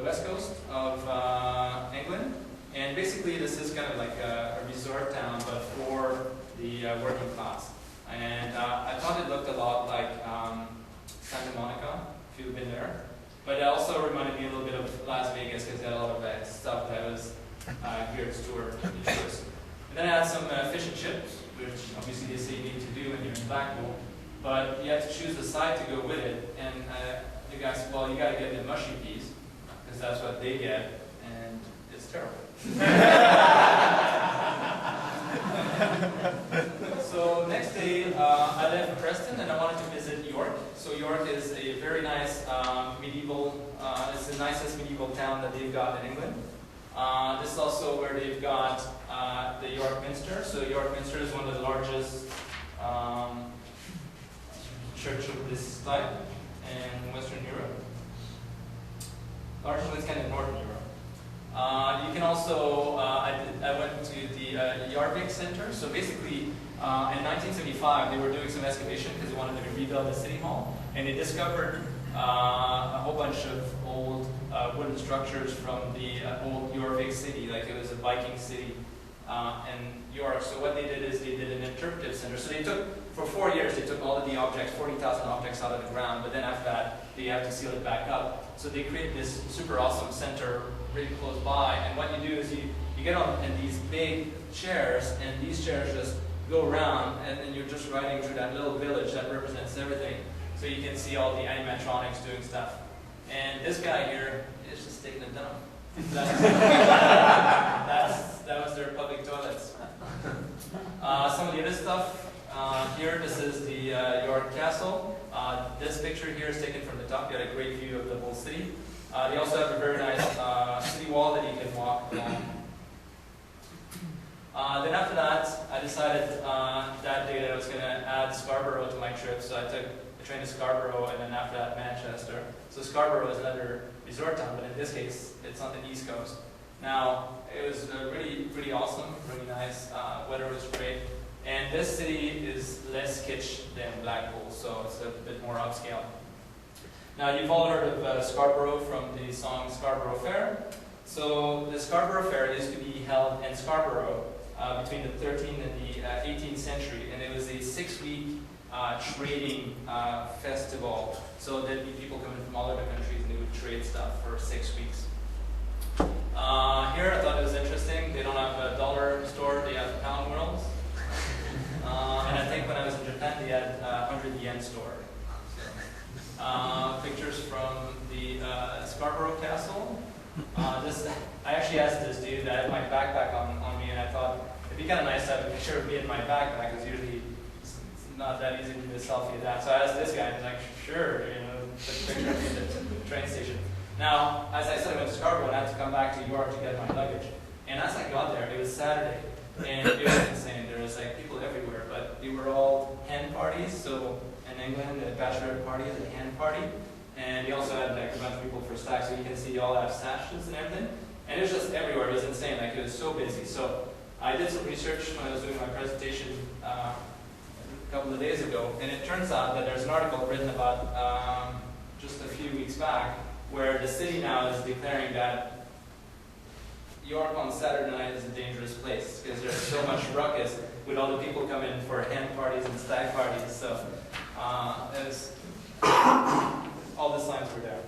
west coast of England. And basically this is kind of like a resort town, but for the working class. And I thought it looked a lot like Santa Monica, if you've been there. But it also reminded me a little bit of Las Vegas, because it had a lot of stuff that was geared toward the tourists. And then I had some fish and chips, which obviously they say you need to do when you're in Blackpool. But you have to choose the side to go with it. And the guy said, well, you got to get the mushy peas, because that's what they get, and it's terrible. So next day, I left Preston, and I wanted to visit York. So York is a very nice medieval, it's the nicest medieval town that they've got in England. This is also where they've got the York Minster. So York Minster is one of the largest church of this type in Western Europe. Largely, it's kind of Northern Europe. You can also, I went to the Warwick Center. So basically, in 1975, they were doing some excavation because they wanted to rebuild the city hall, and they discovered a whole bunch of old wooden structures from the old Warwick city, like it was a Viking city in York. So what they did is they did an interpretive center. So they took, for 4 years, they took all of the objects, 40,000 objects out of the ground, but then after that, they have to seal it back up. So they created this super awesome center really close by, and what you do is you get on in these big chairs, and these chairs just go around, and then you're just riding through that little village that represents everything. So you can see all the animatronics doing stuff. And this guy here is just taking it down. That was their public toilets. Some of the other stuff here, this is the York Castle. This picture here is taken from the top. You had a great view of the whole city. They also have a very nice city wall that you can walk along. Then after that, I decided that day that I was going to add Scarborough to my trip. So I took a train to Scarborough, and then after that, Manchester. So Scarborough is another resort town, but in this case, it's on the east coast. Now, it was really awesome, really nice. Weather was great. And this city is less kitsch than Blackpool, so it's a bit more upscale. Now, you've all heard of Scarborough from the song Scarborough Fair. So the Scarborough Fair used to be held in Scarborough between the 13th and the 18th century, and it was a 6-week trading festival. So there'd be people coming from all over the countries, and they would trade stuff for 6 weeks. Here, I thought it was interesting. They don't have a dollar store; they have pound worlds. And I think when I was in Japan, they had a 100 yen store. Pictures from the Scarborough Castle. I actually asked this dude, I had my backpack on me, and I thought it'd be kind of nice to have a picture of me in my backpack, because usually it's not that easy to do a selfie of that. So I asked this guy, and he's like, sure, took a picture of me at the train station. Now, as I said, I went to Scarborough, and I had to come back to York to get my luggage. And as I got there, it was Saturday, and it was insane. There was like people parties. So in England, a bachelorette party is a hen party. And we also had like a bunch of people for stag, so you can see they all have sashes and everything. And it was just everywhere. It was insane. Like, it was so busy. So I did some research when I was doing my presentation a couple of days ago, and it turns out that there's an article written about just a few weeks back where the city now is declaring that York on Saturday night is a dangerous place because there's so much ruckus with all the people coming for hen parties and stag parties. So it was, all the signs were there.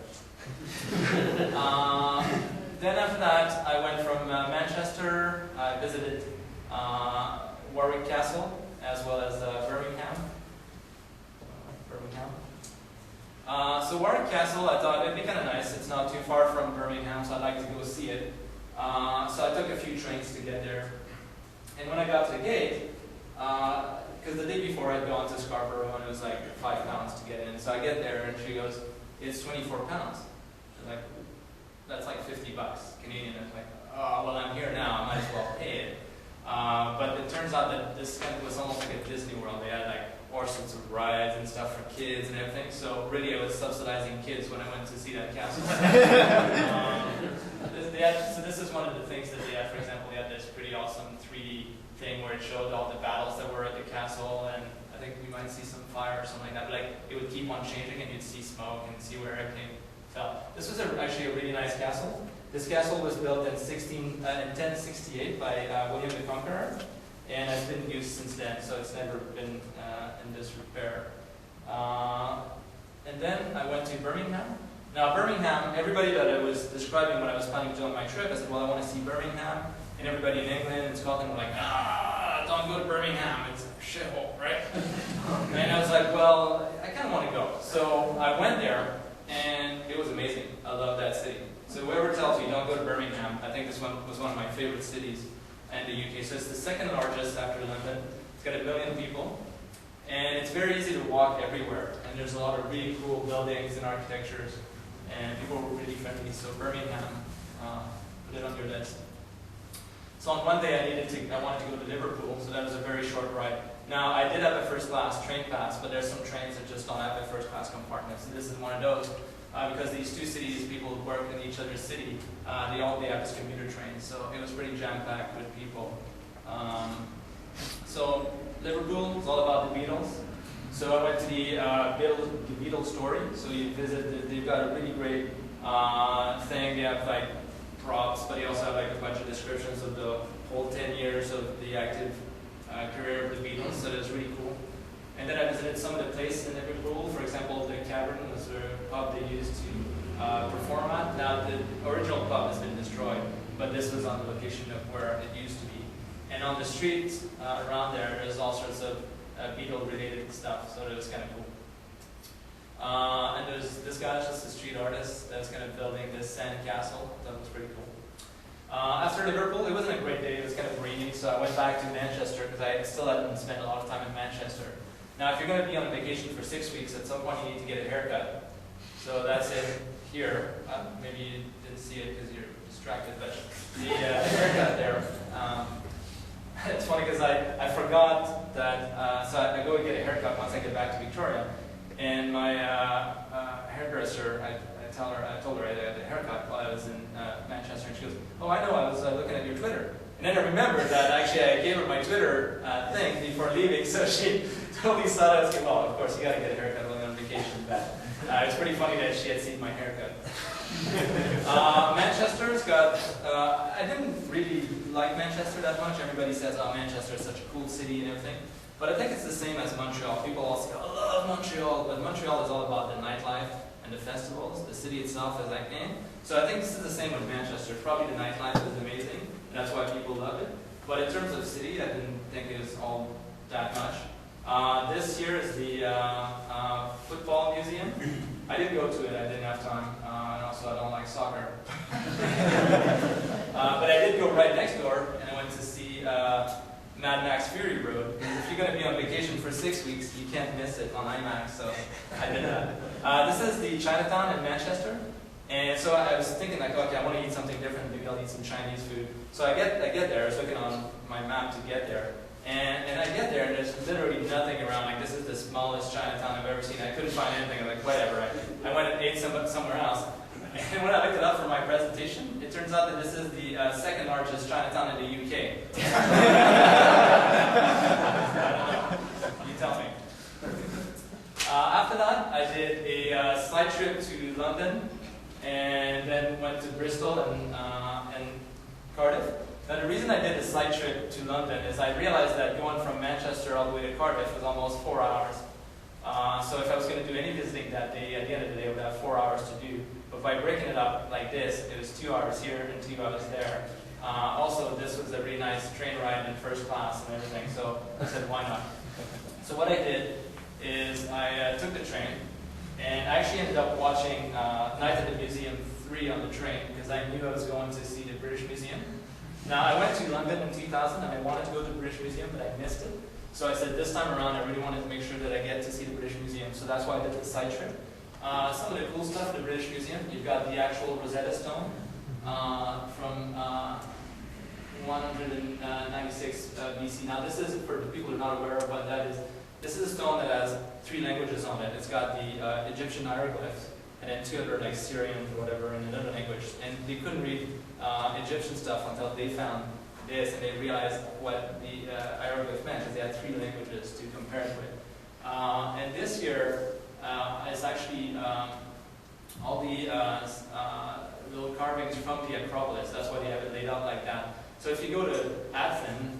Then after that, I went from Manchester. I visited Warwick Castle as well as Birmingham. So Warwick Castle, I thought it'd be kind of nice. It's not too far from Birmingham, so I'd like to go see it. So I took a few trains to get there. And when I got to the gate, because the day before I'd gone to Scarborough and it was like £5 to get in. So I get there and she goes, it's £24. I'm like, that's like $50 Canadian. I was like, oh, well, I'm here now, I might as well pay it. But it turns out that this kind of was almost like a Disney World. They had like all sorts of rides and stuff for kids and everything. So really I was subsidizing kids when I went to see that castle. So this is one of the things that they had. For example, they had this pretty awesome 3D thing where it showed all the battles that were at the castle, and I think we might see some fire or something like that. But like, it would keep on changing and you'd see smoke and see where everything fell. This was actually a really nice castle. This castle was built in 1068 by William the Conqueror, and has been used since then, so it's never been in disrepair. And then I went to Birmingham. Now Birmingham, everybody that I was describing when I was planning to do on my trip, I said, well, I want to see Birmingham, and everybody in England and Scotland were like, don't go to Birmingham, it's a shithole, right? And I was like, well, I kind of want to go. So I went there, and it was amazing. I love that city. So whoever tells you don't go to Birmingham, I think this one was one of my favorite cities in the UK. So it's the second largest after London. It's got 1 million people. And it's very easy to walk everywhere. And there's a lot of really cool buildings and architectures. And people were really friendly. So Birmingham, put it on your list. So on one day I wanted to go to Liverpool, so that was a very short ride. Now I did have a first class train pass, but there's some trains that just don't have a first class compartment. So this is one of those. Because these two cities, people work in each other's city, they have this commuter train, so it was pretty jam-packed with people. So Liverpool is all about the Beatles. So I went to the Beatles story. So you visit, they've got a really great thing. They have like props, but they also have like a bunch of descriptions of the whole 10 years of the active career of the Beatles. So that's really cool. And then I visited some of the places in Liverpool. For example, the Cavern was a pub they used to perform at. Now the original pub has been destroyed, but this was on the location of where it used to be. And on the streets around there's all sorts of Beatle-related stuff, so it was kind of cool. And there's this guy, just a street artist, that's kind of building this sand castle. That was pretty cool. After Liverpool, it wasn't a great day. It was kind of rainy, so I went back to Manchester because I still hadn't spent a lot of time in Manchester. Now, if you're going to be on a vacation for 6 weeks, at some point you need to get a haircut. So that's it here. Maybe you didn't see it because you're distracted, but the haircut there. It's funny because I forgot that, so I go and get a haircut once I get back to Victoria. And my hairdresser, I told her I had a haircut while I was in Manchester, and she goes, oh, I know, I was looking at your Twitter. And then I remembered that actually I gave her my Twitter thing before leaving, so she totally thought I was going, well, of course, you got to get a haircut while you're on vacation. But it's pretty funny that she had seen my haircut. Manchester's got, I didn't really like Manchester that much. Everybody says, oh, Manchester is such a cool city and everything. But I think it's the same as Montreal. People also go, I love Montreal, but Montreal is all about the nightlife and the festivals. The city itself is like, eh. So I think this is the same with Manchester. Probably the nightlife is amazing, and that's why people love it. But in terms of city, I didn't think it was all that much. This here is the football museum. I didn't go to it, I didn't have time, and also I don't like soccer. But I did go right next door, and I went to see Mad Max Fury Road. If you're going to be on vacation for 6 weeks, you can't miss it on IMAX, so I did that. This is the Chinatown in Manchester, and so I was thinking, like, okay, I want to eat something different, maybe I'll eat some Chinese food. So I get there, I was looking on my map to get there, and I get there, and there's literally nothing around. Like, this is this smallest Chinatown I've ever seen. I couldn't find anything. I'm like, whatever. I went and ate somewhere else. And when I looked it up for my presentation, it turns out that this is the second largest Chinatown in the UK. I don't know. You tell me. After that, I did a slight trip to London, and then went to Bristol and Cardiff. Now, the reason I did a slight trip to London is I realized that going from Manchester all the way to Cardiff was almost 4 hours. So if I was going to do any visiting that day, at the end of the day, I would have 4 hours to do. But by breaking it up like this, it was 2 hours here and 2 hours there. Also, this was a really nice train ride in first class and everything, so I said, why not? So what I did is I took the train, and I actually ended up watching Night at the Museum 3 on the train, because I knew I was going to see the British Museum. Now, I went to London in 2000, and I wanted to go to the British Museum, but I missed it. So I said, this time around, I really wanted to make sure that I get to see the British Museum, so that's why I did the side trip. Some of the cool stuff at the British Museum, you've got the actual Rosetta Stone from 196 BC. Now, this is, for the people who are not aware of what that is, this is a stone that has 3 languages on it. It's got the Egyptian hieroglyphs, and then 2 other, like Syrian or whatever, in another language. And they couldn't read Egyptian stuff until they found this, and they realized what the hieroglyph meant, because they had 3 languages to compare it with. And this year, it's actually all the little carvings from the Acropolis. That's why they have it laid out like that. So if you go to Athens,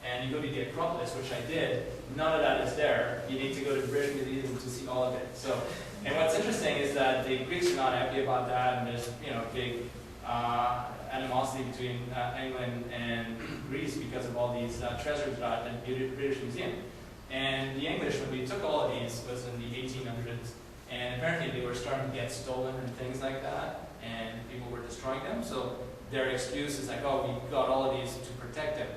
and you go to the Acropolis, which I did, none of that is there. You need to go to the British Museum to see all of it. So, and what's interesting is that the Greeks are not happy about that, and there's big animosity between England and Greece because of all these treasures that are in the British Museum. And the English, when we took all of these, was in the 1800s, and apparently they were starting to get stolen and things like that, and people were destroying them. So their excuse is like, oh, we got all of these to protect them.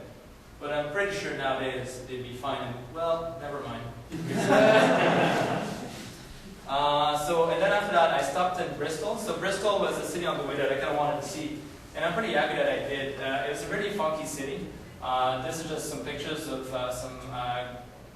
But I'm pretty sure nowadays they'd be fine. And, well, never mind. And then after that, I stopped in Bristol. So Bristol was a city on the way that I kind of wanted to see, and I'm pretty happy that I did. It was a really funky city. This is just some pictures of some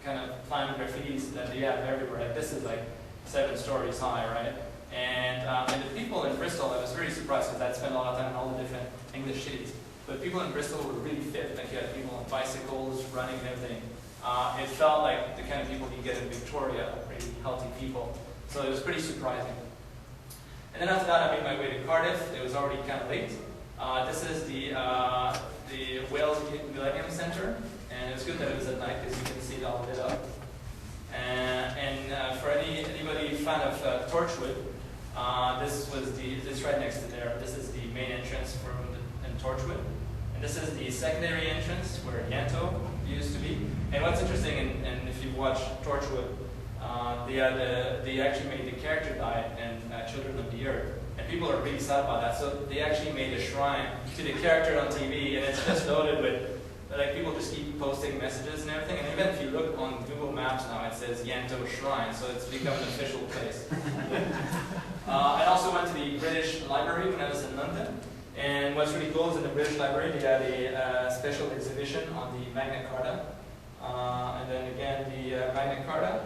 kind of planned graffitis that they have everywhere. Like, this is like 7 stories high, right? And the people in Bristol, I was very surprised because I'd spent a lot of time in all the different English cities. But people in Bristol were really fit. Like, you had people on bicycles, running and everything. It felt like the kind of people you get in Victoria, really healthy people. So it was pretty surprising. And then after that, I made my way to Cardiff. It was already kind of late. This is the Wales Millennium Centre, and it was good that it was at night because you can see it all lit up. And for anybody fan of Torchwood, this right next to there. This is the main entrance in Torchwood. And this is the secondary entrance where Yanto used to be. And what's interesting, and if you watch Torchwood, they actually made the character die in Children of the Earth. And people are really sad about that. So they actually made a shrine to the character on TV, and it's just loaded with, like, people just keep posting messages and everything. And even if you look on Google Maps now, it says Yanto Shrine, so it's become an official place. I also went to the British Library when I was in London. And what's really cool is in the British Library, they had a special exhibition on the Magna Carta. And then again, the Magna Carta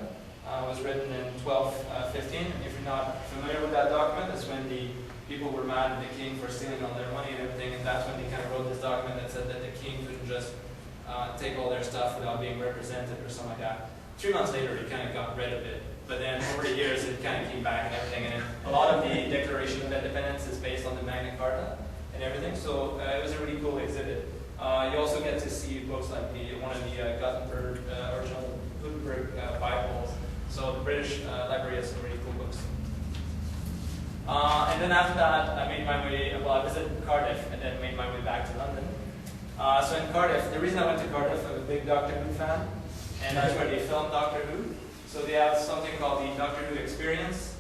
was written in 1215. And if you're not familiar with that document, that's when the people were mad at the king for stealing all their money and everything. And that's when they kind of wrote this document that said that the king couldn't just take all their stuff without being represented or something like that. 3 months later, he kind of got rid of it. But then over the years, it kind of came back and everything. And a lot of the Declaration of Independence is based on the Magna Carta and everything. So it was a really cool exhibit. You also get to see books like one of the Gutenberg, original Gutenberg Bibles. So the British Library has some really cool books. And then after that, I made my way, I visited Cardiff and then made my way back to London. So in Cardiff, the reason I went to Cardiff, I'm a big Doctor Who fan, and that's where they filmed Doctor Who. So they have something called the Doctor Who Experience.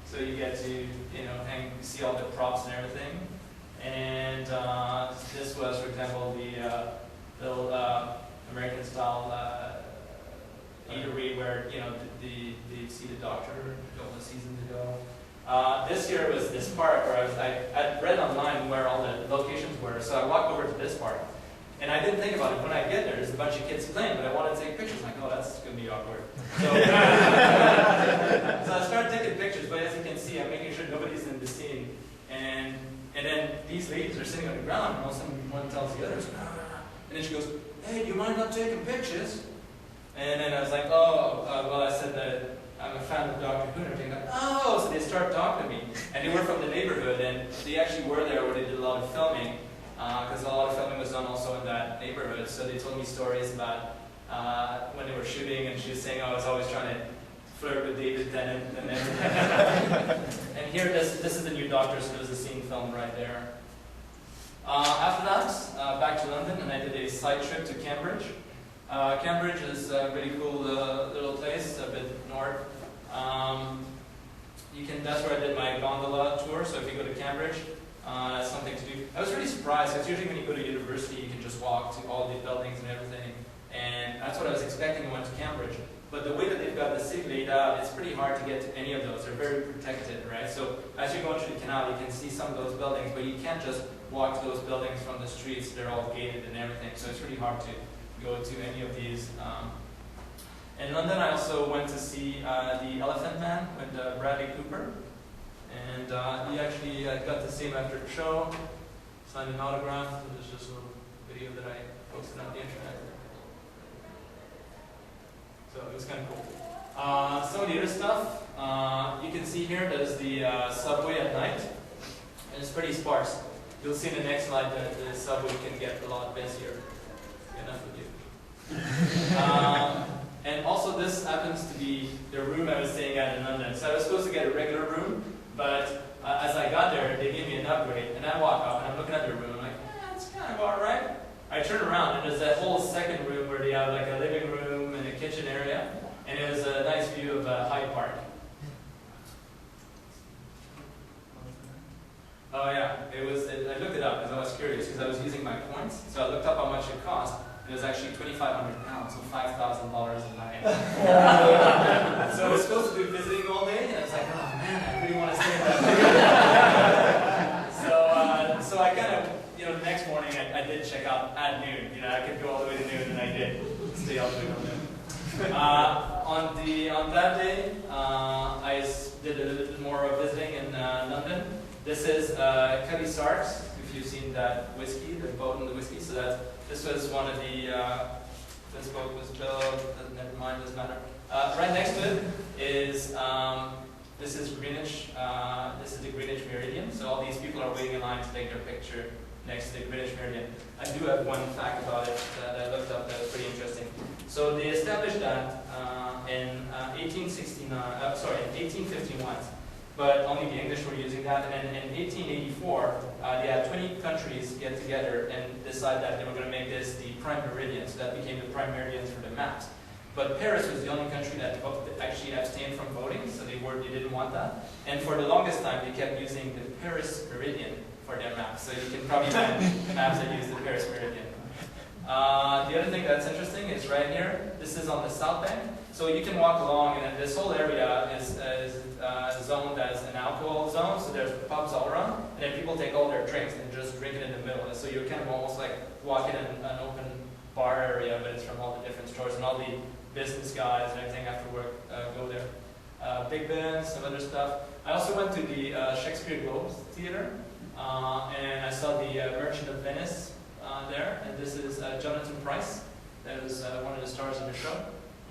So you get to, see all the props and everything. And this was, for example, the little American-style eatery where, they see the Doctor a couple of seasons ago. This year was this park where I'd read online where all the locations were, so I walked over to this park. And I didn't think about it. When I get there's a bunch of kids playing, but I wanted to take pictures. I'm like, oh, that's going to be awkward. So, so I started taking pictures, but as you can see, I'm making sure nobody's in the scene. And then these ladies are sitting on the ground, and all of a sudden one tells the others, and then she goes, hey, do you mind not taking pictures? And then I was like, oh, well, I said that I'm a fan of Dr. Who and everything. Like, oh, so they start talking to me. And they were from the neighborhood, and they actually were there where they did a lot of filming, because a lot of filming was done also in that neighborhood. So they told me stories about when they were shooting, and she was saying, oh, I was always trying to flirt with David Tennant. And here, this is the new Doctor, so there's a scene filmed right there. After that, back to London, and I did a side trip to Cambridge. Cambridge is a really cool little place, a bit north. That's where I did my gondola tour, so if you go to Cambridge, that's something to do. I was really surprised, because usually when you go to university, you can just walk to all the buildings and everything, and that's what I was expecting when I went to Cambridge. But the way that they've got the city laid out, it's pretty hard to get to any of those. They're very protected, right? So as you're going through the canal, you can see some of those buildings, but you can't just walk to those buildings from the streets. They're all gated and everything, so it's really hard to go to any of these. In London, I also went to see The Elephant Man with Bradley Cooper, and he actually got to see him after the show, signed an autograph. So there's just a little video that I posted on the internet. So it was kind of cool. Some of the other stuff, you can see here, there's the subway at night, and it's pretty sparse. You'll see in the next slide that the subway can get a lot busier. Enough with you. And also this happens to be the room I was staying at in London. So I was supposed to get a regular room, but as I got there, they gave me an upgrade. And I walk up and I'm looking at the room, I'm like, it's kind of alright. I turn around and there's that whole second room where they have like a living room and a kitchen area. And it was a nice view of Hyde Park. Oh yeah, I looked it up because I was curious because I was using my points. So I looked up how much it cost. It was actually £2,500, so $5,000 a night. So I was supposed to be visiting all day, and I was like, oh man, I really want to stay in that. So I kind of, the next morning I did check out at noon. I could go all the way to noon, and I did stay all the way till noon. On that day, I did a little bit more visiting in London. This is Cuddy Sarks, if you've seen that whiskey, the boat and the whiskey. So this was one of the, this boat was built, never mind, doesn't matter. Right next to it is, this is Greenwich, this is the Greenwich Meridian. So all these people are waiting in line to take their picture next to the Greenwich Meridian. I do have one fact about it that I looked up that was pretty interesting. So they established that in 1851. But only the English were using that. And then in 1884, they had 20 countries get together and decide that they were going to make this the prime meridian. So that became the prime meridian for the maps. But Paris was the only country that actually abstained from voting, so they didn't want that. And for the longest time, they kept using the Paris meridian for their maps. So you can probably find maps that use the Paris meridian. The other thing that's interesting is right here. This is on the south bank. So you can walk along, and this whole area is zoned as an alcohol zone. So there's pubs all around, and then people take all their drinks and just drink it in the middle. And so you're kind of almost like walking in an open bar area, but it's from all the different stores, and all the business guys and everything after work go there. Big Ben, some other stuff. I also went to the Shakespeare Globe Theatre, and I saw the Merchant of Venice there. And this is Jonathan Pryce. That was one of the stars of the show.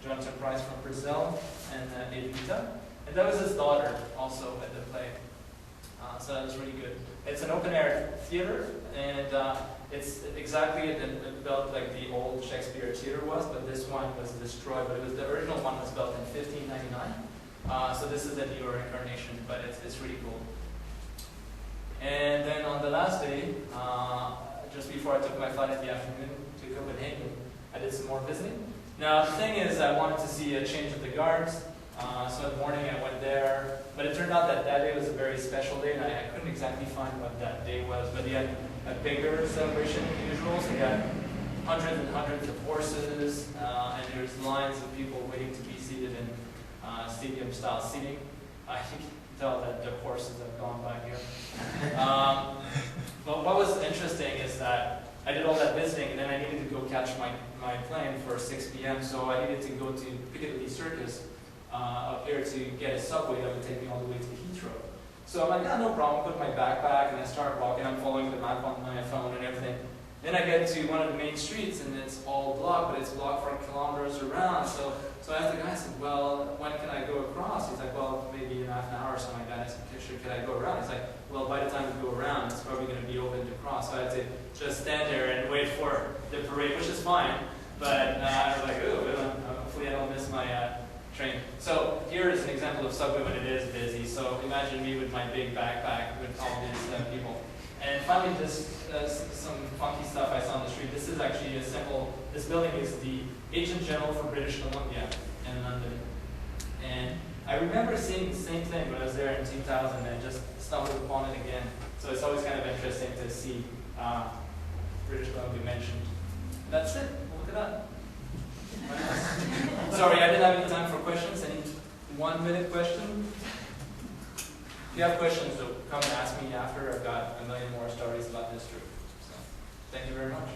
Jonathan Pryce from Brazil and Evita. And that was his daughter also at the play. So that was really good. It's an open-air theater, and it's exactly built like the old Shakespeare theater was, but this one was destroyed. But the original one was built in 1599. So this is a newer incarnation, but it's really cool. And then on the last day, just before I took my flight in the afternoon to Copenhagen, I did some more visiting. Now the thing is, I wanted to see a change of the guards. So in the morning I went there, but it turned out that that day was a very special day, and I couldn't exactly find what that day was, but they had a bigger celebration than usual, so they had hundreds and hundreds of horses, and there's lines of people waiting to be seated in stadium-style seating. I can tell that the horses have gone by here. But what was interesting is that I did all that visiting, and then I needed to go catch my plane for 6 p.m. So I needed to go to Piccadilly Circus up here to get a subway that would take me all the way to Heathrow. So I'm like, yeah, no problem. Put my backpack, and I start walking. I'm following the map on my phone and everything. Then I get to one of the main streets, and it's all blocked, but it's blocked for kilometers around. So I asked the guy, I said, well, when can I go across? He's like, well, maybe in half an hour or something like that. I said, sure, can I go around? He's like, well, by the time we go around, it's probably going to be open to cross. So I had to just stand there and wait for the parade, which is fine. But I was like, oh, hopefully I don't miss my train. So here is an example of subway when it is busy. So imagine me with my big backpack with all these people. And finally, just some funky stuff I saw on the street. This is actually a simple, this building is the Agent General for British Columbia in London. And I remember seeing the same thing when I was there in 2000 and just stumbled upon it again. So it's always kind of interesting to see British Columbia mentioned. That's it. Look at that. Sorry, I didn't have any time for questions. Any 1 minute question? If you have questions, come and ask me after. I've got a million more stories about this trip. So, thank you very much.